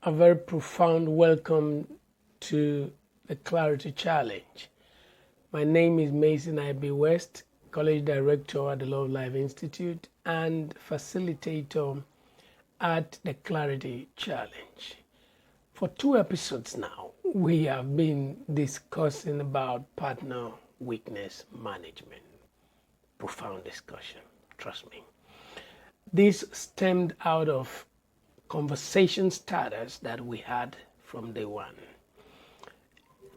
A very profound welcome to the Clarity Challenge. My name is Mason I.B. West, College Director at the LoveLife Institute and facilitator at the Clarity Challenge. For 2 episodes now, we have been discussing about partner weakness management. Profound discussion, trust me. This stemmed out of conversation starters that we had from day one.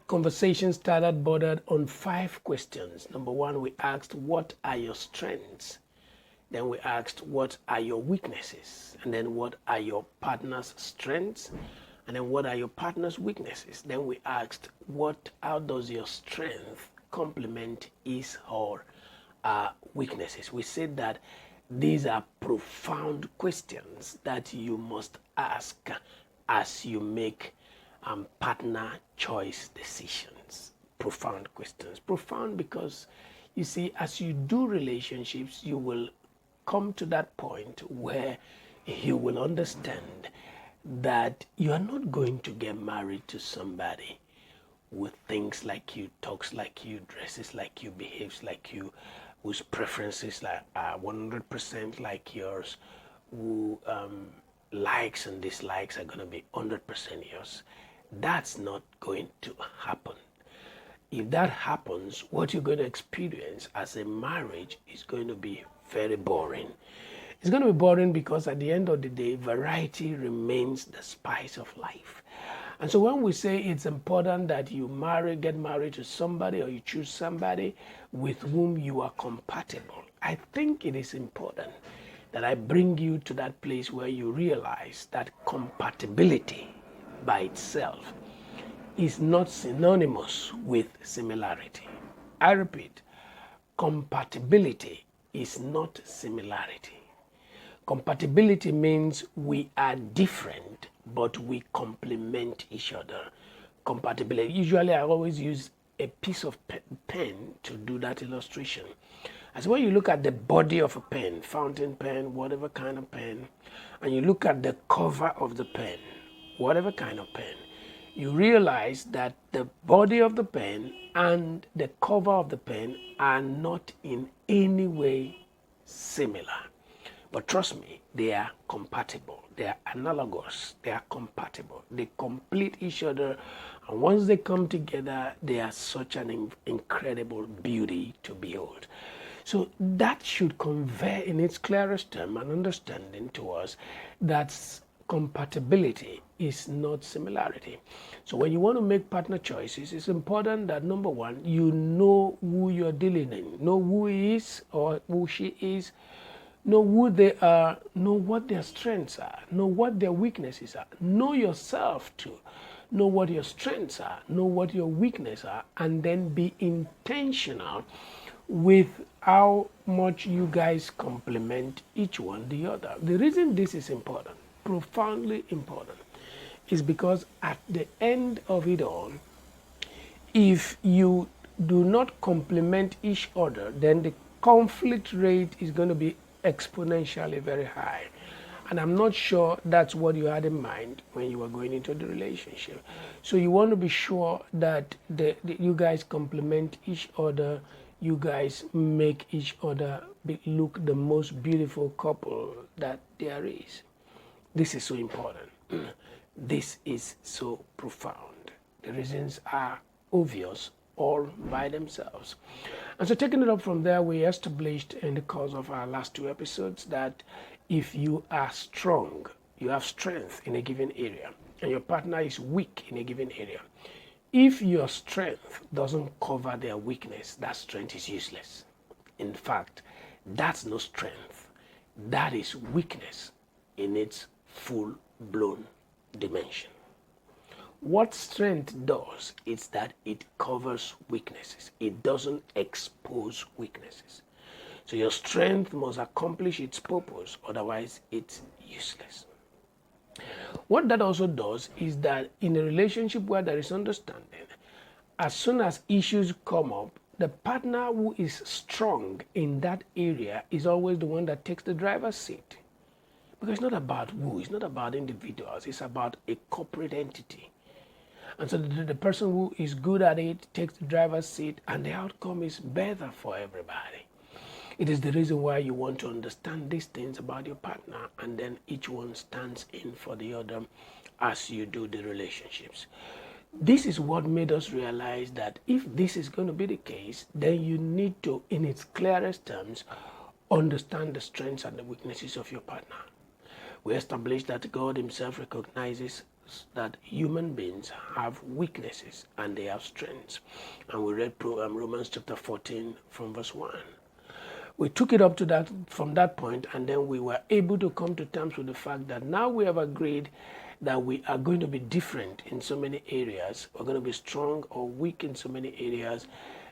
Conversation started bordered on 5 questions. Number 1, we asked, what are your strengths? Then we asked, what are your weaknesses? And then what are your partner's strengths? And then what are your partner's weaknesses? Then we asked, how does your strength complement his or her weaknesses? We said that these are profound questions that you must ask as you make partner choice decisions. Profound questions. Profound because, you see, as you do relationships, you will come to that point where you will understand that you are not going to get married to somebody who thinks like you, talks like you, dresses like you, behaves like you, whose preferences are 100% like yours, who likes and dislikes are going to be 100% yours. That's not going to happen. If that happens, what you're going to experience as a marriage is going to be very boring. It's going to be boring because at the end of the day, variety remains the spice of life. And so when we say it's important that you get married to somebody, or you choose somebody with whom you are compatible, I think it is important that I bring you to that place where you realize that compatibility by itself is not synonymous with similarity. I repeat, compatibility is not similarity. Compatibility means we are different, but we complement each other. Compatibility, usually I always use a piece of pen to do that illustration. As when you look at the body of a pen, fountain pen, whatever kind of pen, and you look at the cover of the pen, whatever kind of pen, you realize that the body of the pen and the cover of the pen are not in any way similar. But trust me, they are compatible. They are analogous. They are compatible. They complete each other. And once they come together, they are such an incredible beauty to behold. So that should convey in its clearest term an understanding to us that compatibility is not similarity. So when you want to make partner choices, it's important that, number 1, you know who you're dealing in. Know who he is or who she is. Know who they are, know what their strengths are, know what their weaknesses are. Know yourself too. Know what your strengths are, know what your weaknesses are, and then be intentional with how much you guys complement each one the other. The reason this is important, profoundly important, is because at the end of it all, if you do not complement each other, then the conflict rate is going to be exponentially very high. And I'm not sure that's what you had in mind when you were going into the relationship. So you want to be sure that you guys complement each other, you guys make each other look the most beautiful couple that there is. This is so important. This is so profound. The reasons are obvious all by themselves. And so taking it up from there, we established in the course of our last 2 episodes that if you are strong, you have strength in a given area, and your partner is weak in a given area, if your strength doesn't cover their weakness, that strength is useless. In fact, that's no strength. That is weakness in its full-blown dimension. What strength does is that it covers weaknesses. It doesn't expose weaknesses. So your strength must accomplish its purpose, otherwise it's useless. What that also does is that in a relationship where there is understanding, as soon as issues come up, the partner who is strong in that area is always the one that takes the driver's seat. Because it's not about who, it's not about individuals, it's about a corporate entity. And so the person who is good at it takes the driver's seat, and the outcome is better for everybody. It is the reason why you want to understand these things about your partner, and then each one stands in for the other as you do the relationships. This is what made us realize that if this is going to be the case, then you need to, in its clearest terms, understand the strengths and the weaknesses of your partner. We established that God himself recognizes that human beings have weaknesses and they have strengths. And we read Romans chapter 14 from verse 1. We took it up to that from that point, and then we were able to come to terms with the fact that now we have agreed that we are going to be different in so many areas. We're going to be strong or weak in so many areas.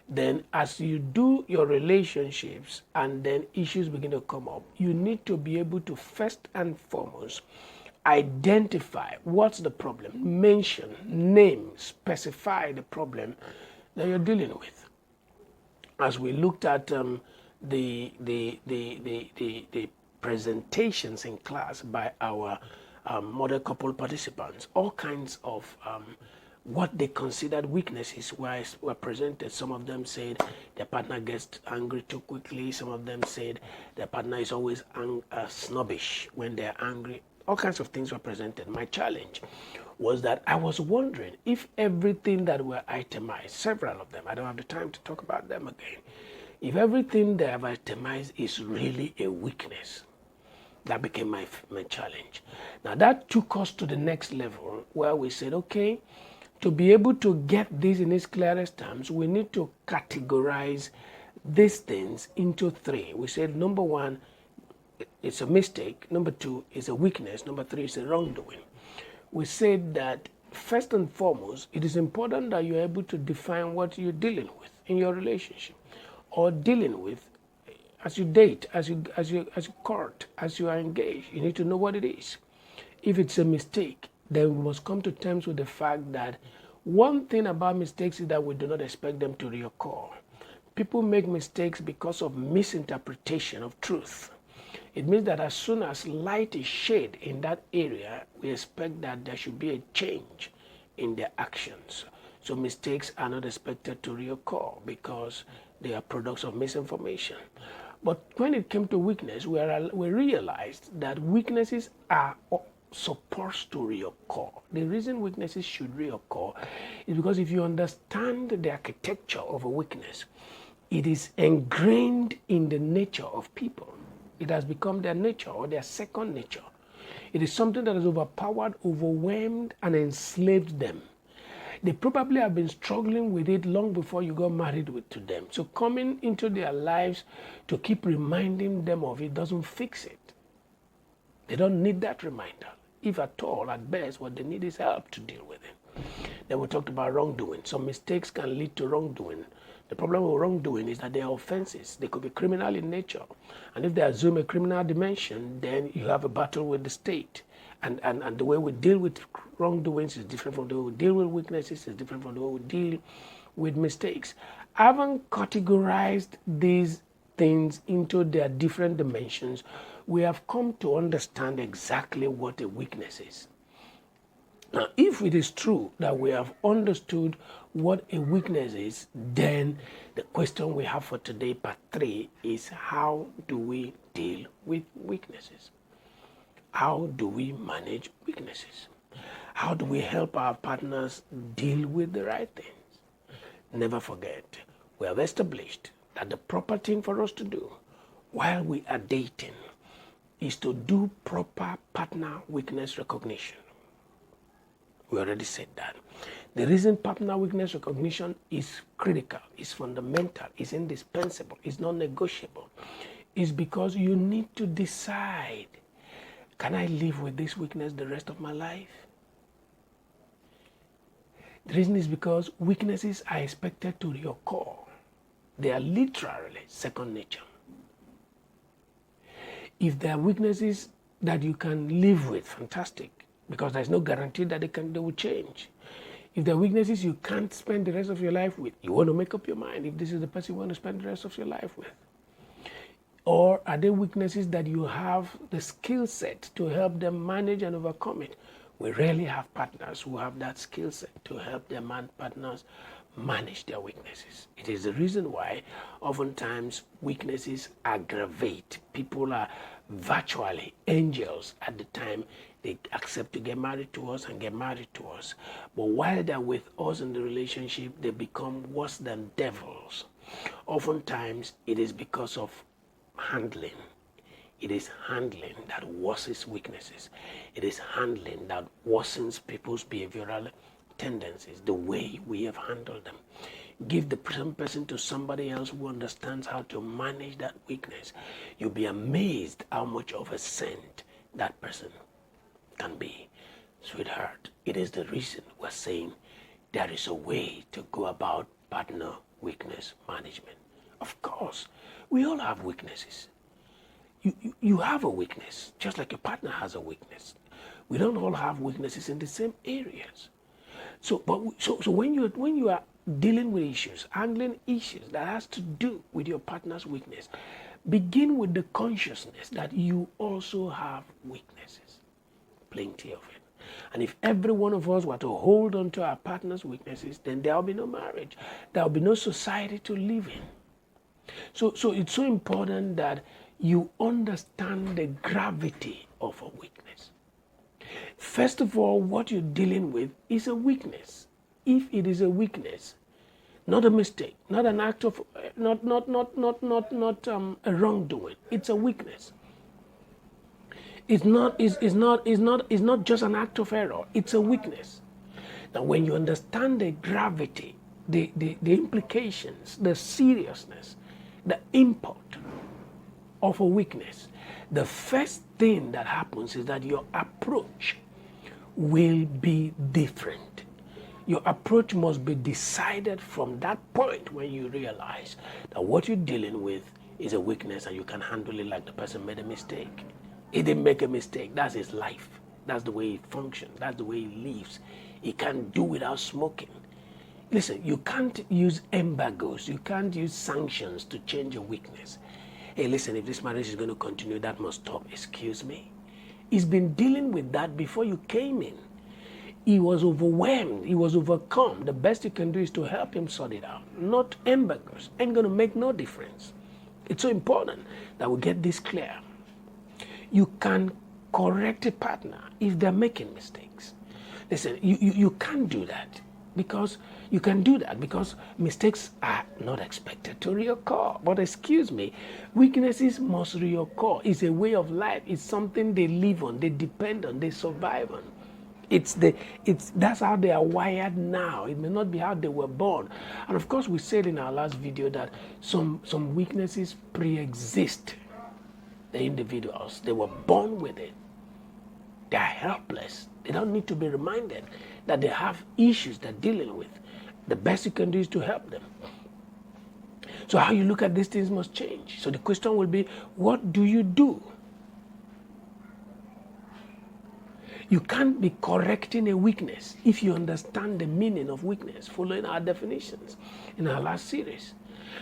Then as you do your relationships and then issues begin to come up, you need to be able to first and foremost identify what's the problem, mention, name, specify the problem that you're dealing with. As we looked at the presentations in class by our model couple participants, all kinds of what they considered weaknesses were presented. Some of them said their partner gets angry too quickly. Some of them said their partner is always snobbish when they're angry. All kinds of things were presented. My challenge was that I was wondering if everything that were itemized, several of them, I don't have the time to talk about them again, if everything they have itemized is really a weakness. That became my challenge. Now that took us to the next level where we said, okay, to be able to get this in its clearest terms, we need to categorize these things into three. We said, number one, it's a mistake. Number two is a weakness. Number three is a wrongdoing. We said that first and foremost, it is important that you're able to define what you're dealing with in your relationship, or dealing with as you date, as you court, as you are engaged. You need to know what it is. If it's a mistake, then we must come to terms with the fact that one thing about mistakes is that we do not expect them to reoccur. People make mistakes because of misinterpretation of truth. It means that as soon as light is shed in that area, we expect that there should be a change in their actions. So mistakes are not expected to reoccur because they are products of misinformation. But when it came to weakness, we realized that weaknesses are supposed to reoccur. The reason weaknesses should reoccur is because if you understand the architecture of a weakness, it is ingrained in the nature of people. It has become their nature or their second nature. It is something that has overpowered, overwhelmed, and enslaved them. They probably have been struggling with it long before you got married to them. So coming into their lives to keep reminding them of it doesn't fix it. They don't need that reminder. If at all, at best, what they need is help to deal with it. Then we talked about wrongdoing. Some mistakes can lead to wrongdoing. The problem with wrongdoing is that they are offenses. They could be criminal in nature. And if they assume a criminal dimension, then you have a battle with the state. And the way we deal with wrongdoings is different from the way we deal with weaknesses, is different from the way we deal with mistakes. Having categorized these things into their different dimensions, we have come to understand exactly what a weakness is. Now, if it is true that we have understood what a weakness is, then the question we have for today, part 3, is how do we deal with weaknesses? How do we manage weaknesses? How do we help our partners deal with the right things? Never forget, we have established that the proper thing for us to do while we are dating is to do proper partner weakness recognition. We already said that. The reason partner weakness recognition is critical, is fundamental, is indispensable, is non-negotiable, is because you need to decide, can I live with this weakness the rest of my life? The reason is because weaknesses are expected to reoccur. They are literally second nature. If there are weaknesses that you can live with, fantastic, because there's no guarantee that they will change. If there are weaknesses you can't spend the rest of your life with, you want to make up your mind if this is the person you want to spend the rest of your life with. Or are they weaknesses that you have the skill set to help them manage and overcome it? We rarely have partners who have that skill set to help their partners manage their weaknesses. It is the reason why oftentimes weaknesses aggravate. People are virtually angels at the time they accept to get married to us and get married to us. But while they're with us in the relationship, they become worse than devils. Oftentimes it is because of handling. It is handling that worsens weaknesses. It is handling that worsens people's behavioral tendencies, the way we have handled them. Give the same person to somebody else who understands how to manage that weakness. You'll be amazed how much of a saint that person can be. Sweetheart, it is the reason we're saying there is a way to go about partner weakness management. Of course, we all have weaknesses. You have a weakness, just like your partner has a weakness. We don't all have weaknesses in the same areas. So when you are dealing with issues, handling issues that has to do with your partner's weakness, begin with the consciousness that you also have weaknesses. Plenty of it. And if every one of us were to hold on to our partner's weaknesses, then there will be no marriage. There will be no society to live in. So it's so important that you understand the gravity of a weakness. First of all, what you're dealing with is a weakness. If it is a weakness, not a mistake, not an act of, not a wrongdoing, it's a weakness. It's not just an act of error, it's a weakness. Now, when you understand the gravity, the implications, the seriousness, the import of a weakness, the first thing that happens is that your approach will be different. Your approach must be decided from that point when you realize that what you're dealing with is a weakness and you can handle it like the person made a mistake. He didn't make a mistake. That's his life. That's the way he functions. That's the way he lives. He can't do without smoking. Listen, you can't use embargoes. You can't use sanctions to change a weakness. Hey, listen, if this marriage is going to continue, that must stop. Excuse me. He's been dealing with that before you came in. He was overwhelmed. He was overcome. The best you can do is to help him sort it out. Not embargoes. Ain't going to make no difference. It's so important that we get this clear. You can correct a partner if they're making mistakes. Listen, you can't do that. Because you can do that because mistakes are not expected to reoccur. But excuse me, weaknesses must reoccur. It's a way of life. It's something they live on, they depend on, they survive on. That's how they are wired now. It may not be how they were born. And of course, we said in our last video that some weaknesses pre-exist the individuals. They were born with it. They are helpless. They don't need to be reminded that they have issues they're dealing with. The best you can do is to help them. So how you look at these things must change. So the question will be, what do you do? You can't be correcting a weakness if you understand the meaning of weakness, following our definitions in our last series.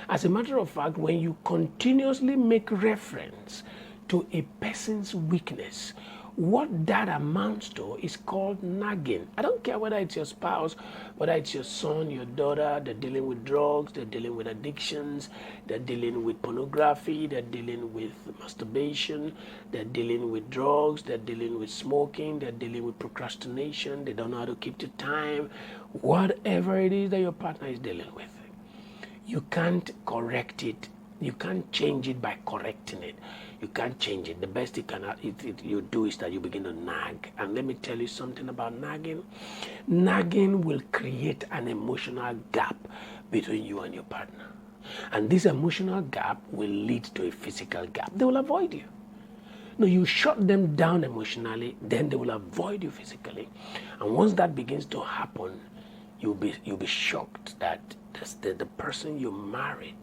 As a matter of fact, when you continuously make reference to a person's weakness, what that amounts to is called nagging. I don't care whether it's your spouse, whether it's your son, your daughter, they're dealing with drugs, they're dealing with addictions, they're dealing with pornography, they're dealing with masturbation, they're dealing with drugs, they're dealing with smoking, they're dealing with procrastination, they don't know how to keep to time, whatever it is that your partner is dealing with. You can't correct it. You can't change it by correcting it. You can't change it. The best you do is that you begin to nag. And let me tell you something about nagging. Nagging will create an emotional gap between you and your partner. And this emotional gap will lead to a physical gap. They will avoid you. No, you shut them down emotionally, then they will avoid you physically. And once that begins to happen, you'll be shocked that the person you married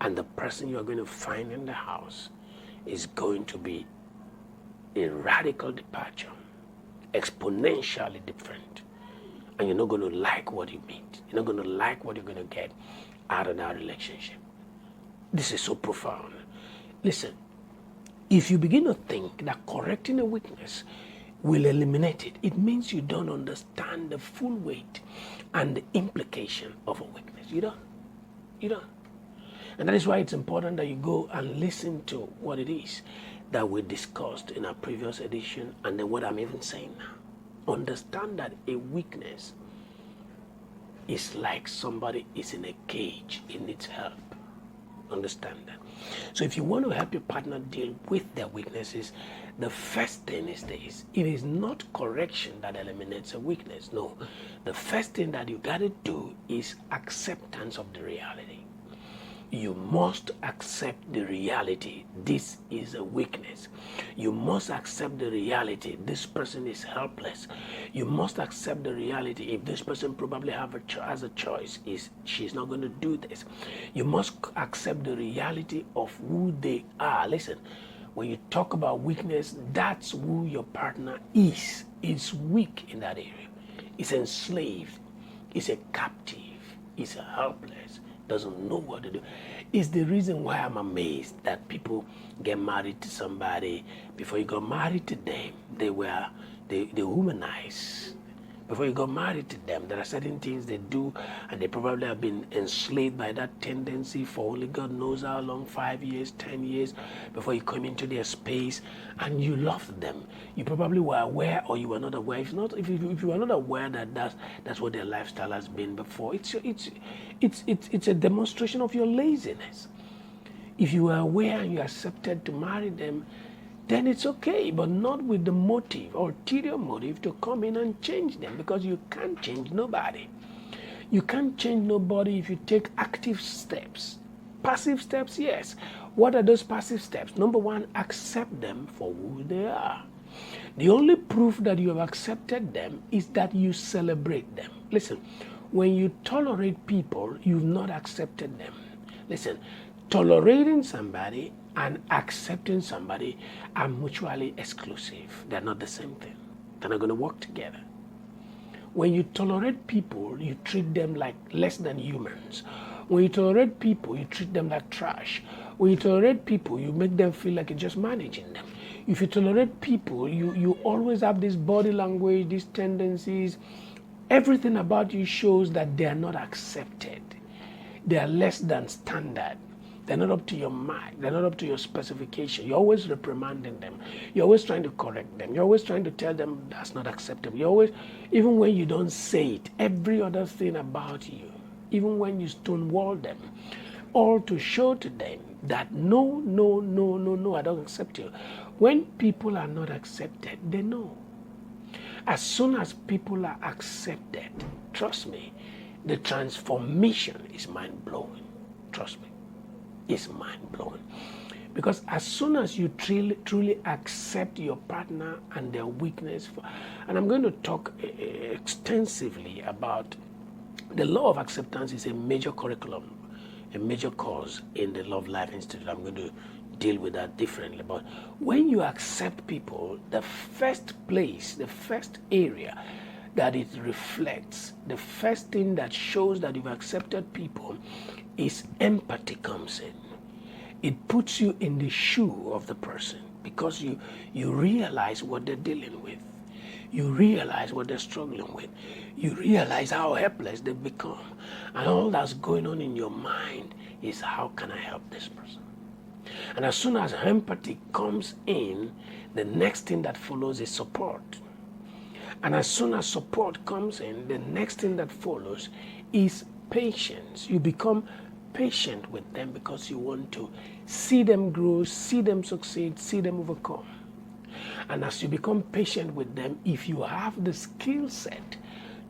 and the person you're going to find in the house is going to be a radical departure, exponentially different. And you're not going to like what you meet. You're not going to like what you're going to get out of that relationship. This is so profound. Listen, if you begin to think that correcting a weakness will eliminate it, it means you don't understand the full weight and the implication of a weakness. You don't. You don't. And that is why it's important that you go and listen to what it is that we discussed in our previous edition and then what I'm even saying now. Understand that a weakness is like somebody is in a cage, it needs help. Understand that. So if you want to help your partner deal with their weaknesses, the first thing is this: it is not correction that eliminates a weakness. No, the first thing that you got to do is acceptance of the reality. You must accept the reality. This is a weakness. You must accept the reality. This person is helpless. You must accept the reality. If this person probably has a choice, she's not going to do this. You must accept the reality of who they are. Listen, when you talk about weakness, that's who your partner is. It's weak in that area. It's enslaved. It's a captive. It's helpless. Doesn't know what to do. It's the reason why I'm amazed that people get married to somebody. Before you got married to them, they humanize. Before you got married to them, there are certain things they do, and they probably have been enslaved by that tendency for only God knows how long, 5 years, 10 years, before you come into their space, and you loved them. You probably were aware, or you were not aware. If you were not aware that that's what their lifestyle has been before, it's a demonstration of your laziness. If you were aware and you accepted to marry them, then it's okay, but not with the motive, ulterior motive, to come in and change them, because you can't change nobody. You can't change nobody if you take active steps. Passive steps, yes. What are those passive steps? Number one, accept them for who they are. The only proof that you have accepted them is that you celebrate them. Listen, when you tolerate people, you've not accepted them. Listen, tolerating somebody and accepting somebody are mutually exclusive. They're not the same thing. They're not going to work together. When you tolerate people, you treat them like less than humans. When you tolerate people, you treat them like trash. When you tolerate people, you make them feel like you're just managing them. If you tolerate people, you always have this body language, these tendencies. Everything about you shows that they are not accepted. They are less than standard. They're not up to your mark. They're not up to your specification. You're always reprimanding them. You're always trying to correct them. You're always trying to tell them that's not acceptable. You're always, even when you don't say it, every other thing about you, even when you stonewall them, all to show to them that no, I don't accept you. When people are not accepted, they know. As soon as people are accepted, trust me, the transformation is mind-blowing. Trust me. Is mind-blowing, because as soon as you truly accept your partner and their weakness, and I'm going to talk extensively about the law of acceptance. Is a major curriculum, a major course in the LoveLife Institute. I'm going to deal with that differently, but when you accept people, the first place, the first area that it reflects, the first thing that shows that you've accepted people is empathy comes in. It puts you in the shoe of the person, because you realize what they're dealing with. You realize what they're struggling with. You realize how helpless they've become. And all that's going on in your mind is, how can I help this person? And as soon as empathy comes in, the next thing that follows is support. And as soon as support comes in, the next thing that follows is patience. You become patient with them because you want to see them grow, see them succeed, see them overcome. And as you become patient with them, if you have the skill set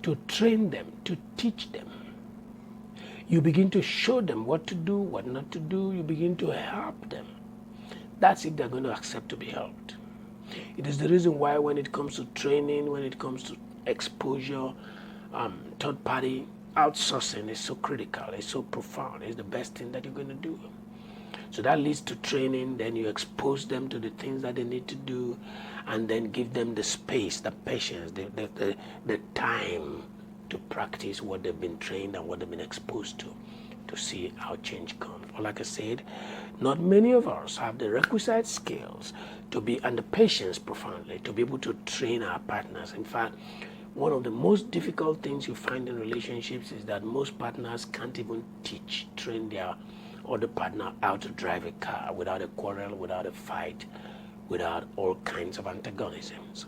to train them, to teach them, you begin to show them what to do, what not to do. You begin to help them. That's if they're going to accept to be helped. It is the reason why when it comes to training, when it comes to exposure, third party outsourcing is so critical, it's so profound, it's the best thing that you're going to do. So that leads to training, then you expose them to the things that they need to do, and then give them the space, the patience, the time to practice what they've been trained and what they've been exposed to see how change comes. But like I said, not many of us have the requisite skills to be, and the patience profoundly, to be able to train our partners. In fact, one of the most difficult things you find in relationships is that most partners can't even train their other partner how to drive a car without a quarrel, without a fight, without all kinds of antagonisms.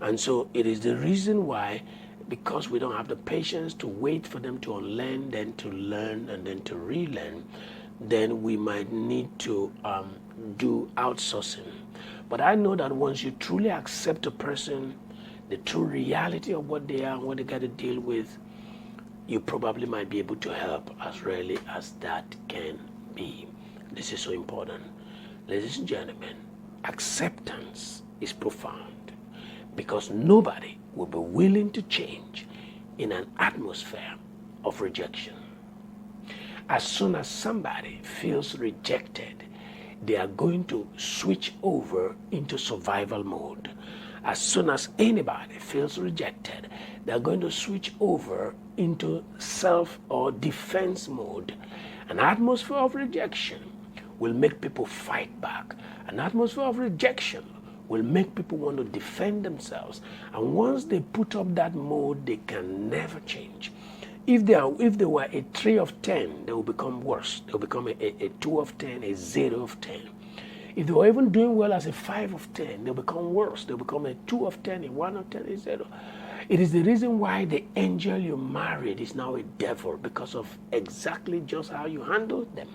And so it is the reason why, because we don't have the patience to wait for them to unlearn, then to learn, and then to relearn, then we might need to do outsourcing. But I know that once you truly accept a person, the true reality of what they are and what they got to deal with, you probably might be able to help as rarely as that can be. This is so important. Ladies and gentlemen, acceptance is profound, because nobody will be willing to change in an atmosphere of rejection. As soon as somebody feels rejected, they are going to switch over into survival mode. As soon as anybody feels rejected, they are going to switch over into self or defense mode. An atmosphere of rejection will make people fight back. An atmosphere of rejection will make people want to defend themselves. And once they put up that mode, they can never change. If they were a 3 of 10, they will become worse. They will become a 2 of 10, a 0 of 10. If they were even doing well as a 5 of 10, they'll become worse. They'll become a 2 of 10, a 1 of 10, a 0. It is the reason why the angel you married is now a devil, because of exactly just how you handled them.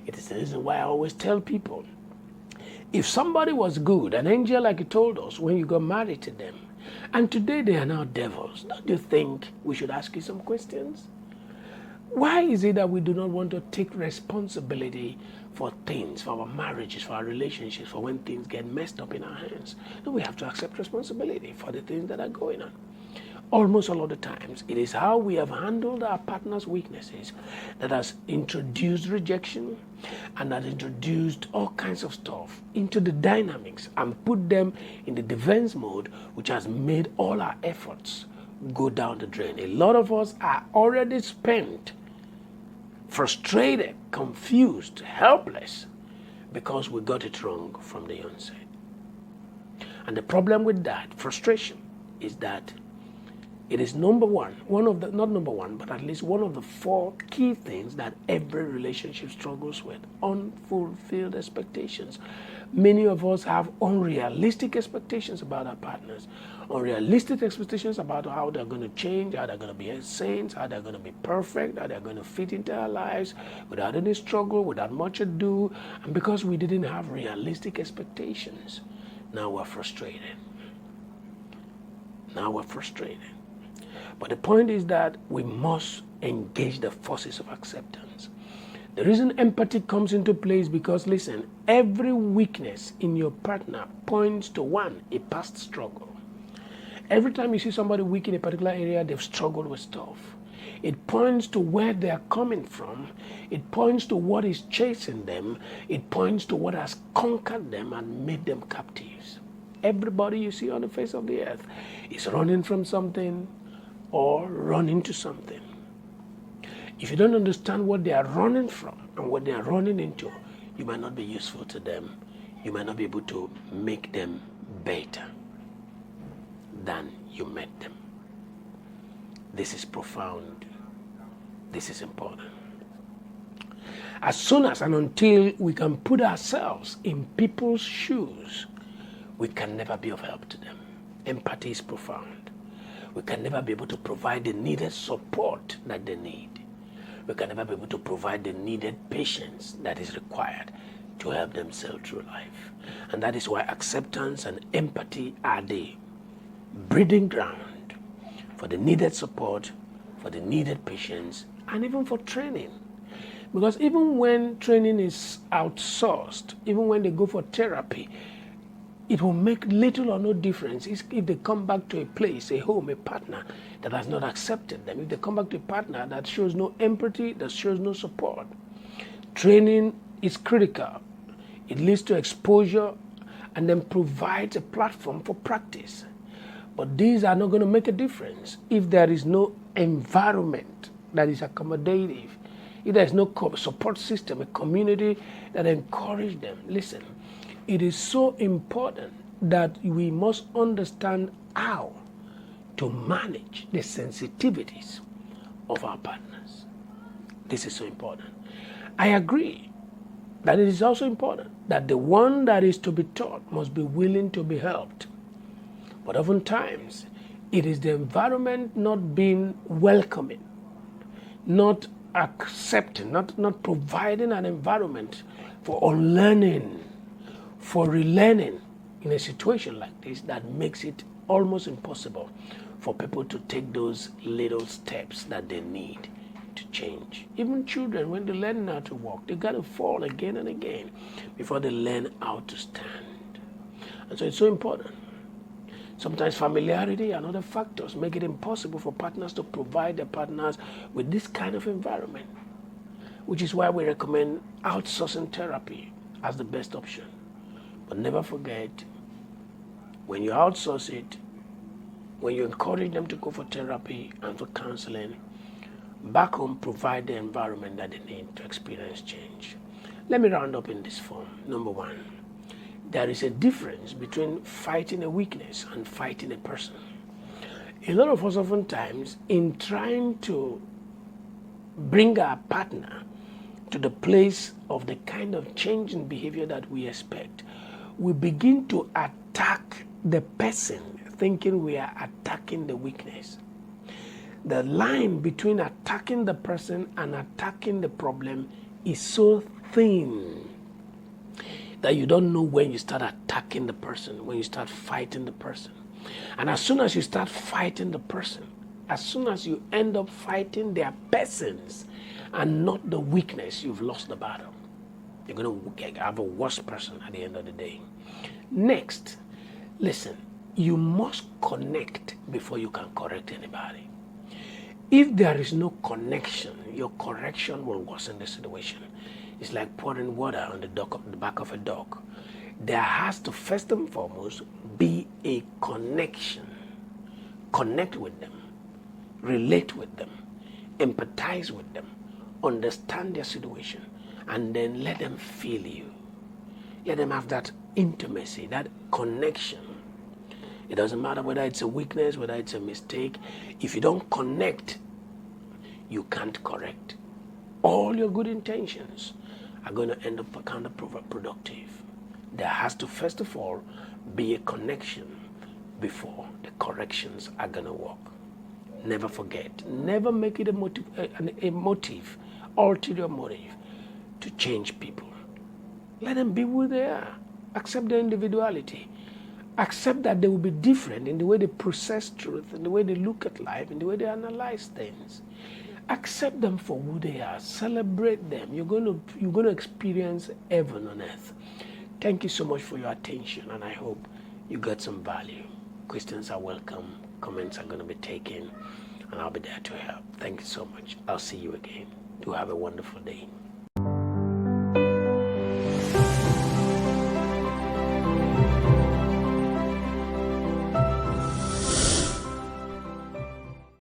It is the reason why I always tell people, if somebody was good, an angel like you told us when you got married to them, and today they are now devils, don't you think we should ask you some questions? Why is it that we do not want to take responsibility for things, for our marriages, for our relationships, for when things get messed up in our hands? No, we have to accept responsibility for the things that are going on. Almost all of the times, it is how we have handled our partner's weaknesses that has introduced rejection and has introduced all kinds of stuff into the dynamics and put them in the defense mode, which has made all our efforts go down the drain. A lot of us are already spent, frustrated, confused, helpless, because we got it wrong from the onset. And the problem with that frustration is that it is not number one, but at least one of the 4 key things that every relationship struggles with: unfulfilled expectations. Many of us have unrealistic expectations about our partners, unrealistic expectations about how they're going to change, how they're going to be saints, how they're going to be perfect, how they're going to fit into our lives without any struggle, without much ado. And because we didn't have realistic expectations, now we're frustrated. But the point is that we must engage the forces of acceptance. The reason empathy comes into play is because, listen, every weakness in your partner points to a past struggle. Every time you see somebody weak in a particular area, they've struggled with stuff. It points to where they are coming from. It points to what is chasing them. It points to what has conquered them and made them captives. Everybody you see on the face of the earth is running from something or running to something. If you don't understand what they are running from and what they are running into, you might not be useful to them. You might not be able to make them better than you met them. This is profound. This is important. As soon as and until we can put ourselves in people's shoes, we can never be of help to them. Empathy is profound. We can never be able to provide the needed support that they need. We can never be able to provide the needed patience that is required to help them sail through life. And that is why acceptance and empathy are the breeding ground for the needed support, for the needed patience, and even for training. Because even when training is outsourced, even when they go for therapy, it will make little or no difference if they come back to a place, a home, a partner that has not accepted them. If they come back to a partner that shows no empathy, that shows no support. Training is critical. It leads to exposure and then provides a platform for practice. But these are not going to make a difference if there is no environment that is accommodative, if there's no support system, a community that encourages them, listen, it is so important that we must understand how to manage the sensitivities of our partners. This is so important. I agree that it is also important that the one that is to be taught must be willing to be helped. But oftentimes, it is the environment not being welcoming, not accepting, not providing an environment for unlearning, for relearning in a situation like this that makes it almost impossible for people to take those little steps that they need to change. Even children, when they learn how to walk, they got to fall again and again before they learn how to stand. And so it's so important. Sometimes familiarity and other factors make it impossible for partners to provide their partners with this kind of environment, which is why we recommend outsourcing therapy as the best option. But never forget, when you outsource it, when you encourage them to go for therapy and for counseling, back home provide the environment that they need to experience change. Let me round up in this form. Number one, there is a difference between fighting a weakness and fighting a person. A lot of us oftentimes, in trying to bring our partner to the place of the kind of change in behavior that we expect, we begin to attack the person thinking we are attacking the weakness. The line between attacking the person and attacking the problem is so thin that you don't know when you start attacking the person, when you start fighting the person. And as soon as you start fighting the person, as soon as you end up fighting their persons and not the weakness, you've lost the battle. You're going to have a worse person at the end of the day. Next, listen, you must connect before you can correct anybody. If there is no connection, your correction will worsen the situation. It's like pouring water on the back of a dog. There has to first and foremost be a connection. Connect with them, relate with them, empathize with them, understand their situation, and then let them feel you. Let them have that intimacy, that connection. It doesn't matter whether it's a weakness, whether it's a mistake. If you don't connect, you can't correct. All your good intentions are going to end up counterproductive. There has to, first of all, be a connection before the corrections are going to work. Never forget, never make it a motive, ulterior motive, to change people. Let them be who they are. Accept their individuality. Accept that they will be different in the way they process truth, in the way they look at life, in the way they analyze things. Accept them for who they are. Celebrate them. You're going to experience heaven on earth. Thank you so much for your attention, and I hope you got some value. Questions are welcome. Comments are going to be taken, and I'll be there to help. Thank you so much. I'll see you again. Do have a wonderful day.